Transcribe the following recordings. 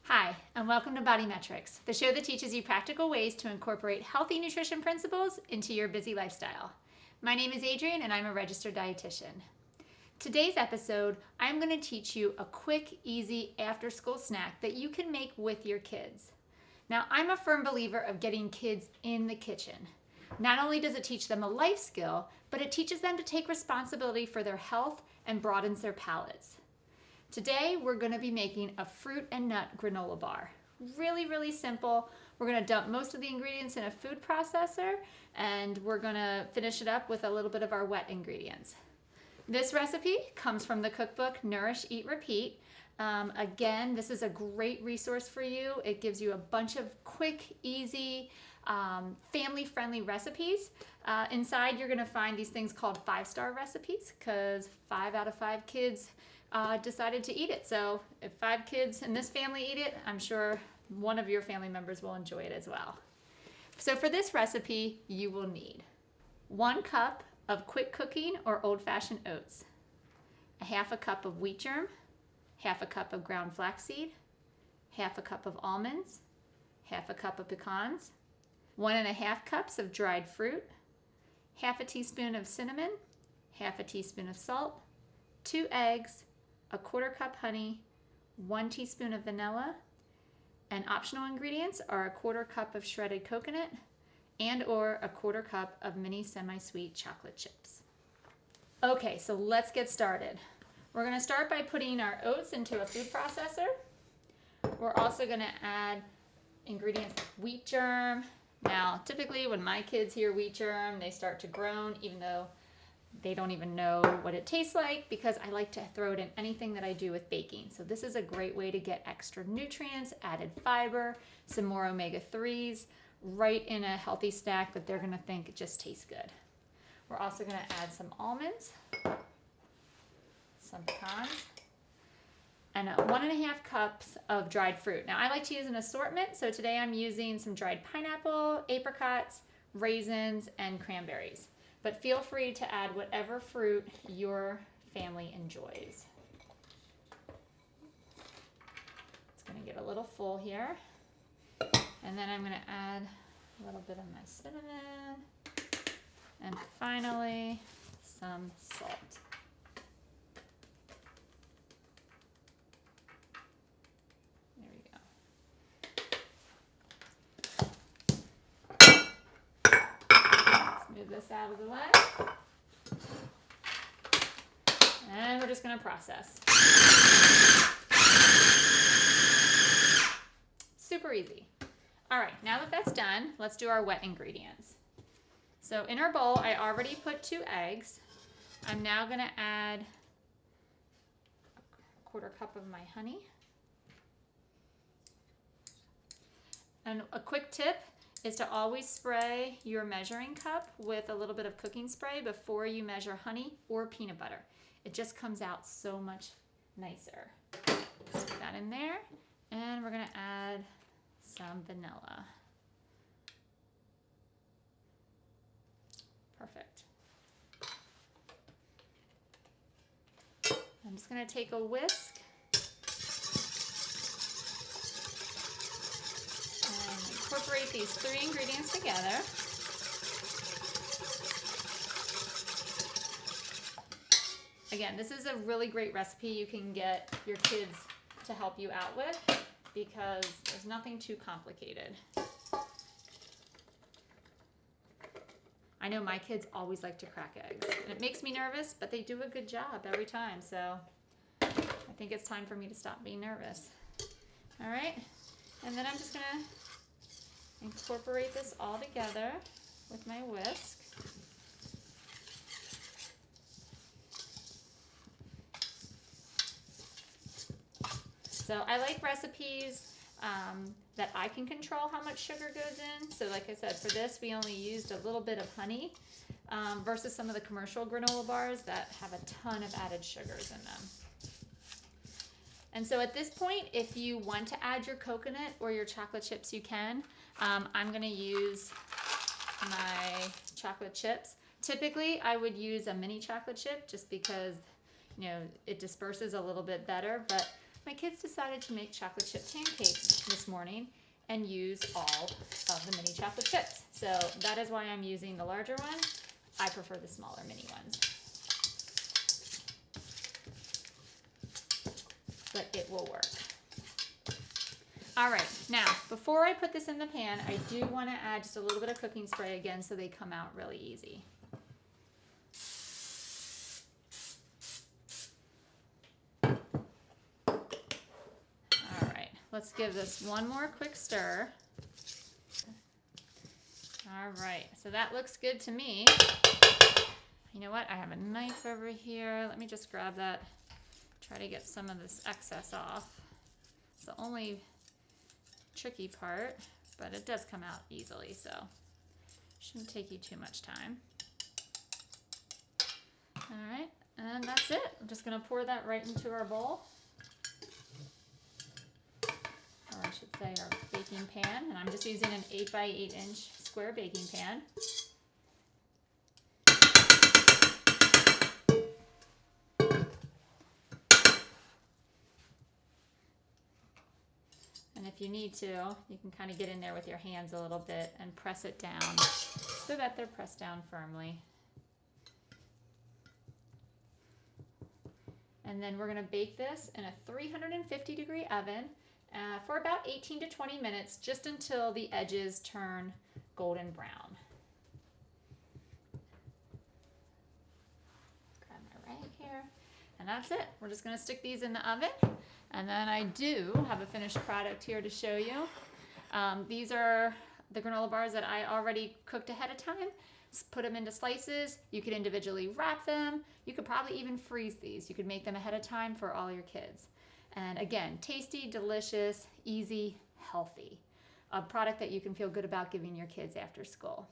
Hi, and welcome to Body Metrix, the show that teaches you practical ways to incorporate healthy nutrition principles into your busy lifestyle. My name is Adrienne, and I'm a registered dietitian. Today's episode, I'm going to teach you a quick, easy after-school snack that you can make with your kids. Now, I'm a firm believer of getting kids in the kitchen. Not only does it teach them a life skill, but it teaches them to take responsibility for their health and broadens their palates. Today, we're going to be making a fruit and nut granola bar. Really simple. We're going to dump most of the ingredients in a food processor, and we're going to finish it up with a little bit of our wet ingredients. This recipe comes from the cookbook Nourish, Eat, Repeat. Again, this is a great resource for you. It gives you a bunch of quick, easy, family-friendly recipes. Inside, you're going to find these things called 5-star recipes because 5 out of 5 kids decided to eat it. So if 5 kids in this family eat it, I'm sure one of your family members will enjoy it as well. So for this recipe, you will need 1 cup of quick cooking or old-fashioned oats, a half a cup of wheat germ, half a cup of ground flaxseed, half a cup of almonds, half a cup of pecans, 1.5 cups of dried fruit, half a teaspoon of cinnamon, half a teaspoon of salt, 2 eggs, a 1/4 cup honey, 1 teaspoon of vanilla, and optional ingredients are a 1/4 cup of shredded coconut and or a 1/4 cup of mini semi-sweet chocolate chips. Okay, so let's get started. We're going to start by putting our oats into a food processor. We're also going to add ingredients like wheat germ. Now, typically when my kids hear wheat germ, they start to groan, even though they don't even know what it tastes like, because I like to throw it in anything that I do with baking. So this is a great way to get extra nutrients, added fiber, some more omega-3s, right in a healthy snack that they're going to think it just tastes good. We're also going to add some almonds, some pecans, and 1.5 cups of dried fruit. Now I like to use an assortment, so today I'm using some dried pineapple, apricots, raisins, and cranberries. But feel free to add whatever fruit your family enjoys. It's going to get a little full here. And then I'm going to add a little bit of my cinnamon. And finally, some salt. There we go. Let's move this out of the way. And we're just going to process. Super easy. All right, now that that's done, let's do our wet ingredients. So in our bowl, I already put 2 eggs. I'm now going to add a 1/4 cup of my honey. And a quick tip is to always spray your measuring cup with a little bit of cooking spray before you measure honey or peanut butter. It just comes out so much nicer. Stick that in there, and we're going to add some vanilla. Perfect. I'm just going to take a whisk and incorporate these 3 ingredients together. Again, this is a really great recipe you can get your kids to help you out with because there's nothing too complicated. I know my kids always like to crack eggs, and it makes me nervous, but they do a good job every time, so I think it's time for me to stop being nervous. All right, and then I'm just gonna incorporate this all together with my whisk. So I like recipes that I can control how much sugar goes in. So like I said, for this, we only used a little bit of honey versus some of the commercial granola bars that have a ton of added sugars in them. And so at this point, if you want to add your coconut or your chocolate chips, you can. I'm going to use my chocolate chips. Typically, I would use a mini chocolate chip just because, you know, it disperses a little bit better. But my kids decided to make chocolate chip pancakes this morning and use all of the mini chocolate chips. So that is why I'm using the larger ones. I prefer the smaller mini ones. But it will work. All right, now before I put this in the pan, I do want to add just a little bit of cooking spray again so they come out really easy. All right, let's give this one more quick stir. All right, so that looks good to me. You know what? I have a knife over here. Let me just grab that. Try to get some of this excess off. It's the only tricky part, but it does come out easily, so shouldn't take you too much time. All right, and that's it. I'm just gonna pour that right into our bowl, or I should say our baking pan, and I'm just using an 8 by 8 inch square baking pan. And if you need to, you can kind of get in there with your hands a little bit and press it down so that they're pressed down firmly. And then we're going to bake this in a 350 degree oven for about 18 to 20 minutes, just until the edges turn golden brown. Grab my rag here. And that's it. We're just going to stick these in the oven. And then I do have a finished product here to show you. These are the granola bars that I already cooked ahead of time. Put them into slices. You could individually wrap them. You could probably even freeze these. You could make them ahead of time for all your kids. And again, tasty, delicious, easy, healthy. A product that you can feel good about giving your kids after school.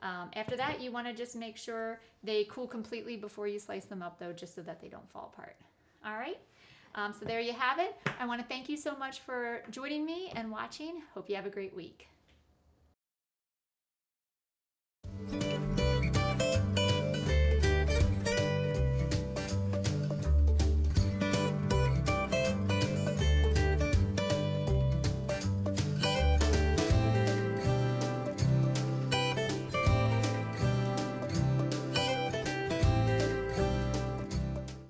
After that, you want to just make sure they cool completely before you slice them up, though, just so that they don't fall apart. All right? So there you have it. I want to thank you so much for joining me and watching. Hope you have a great week.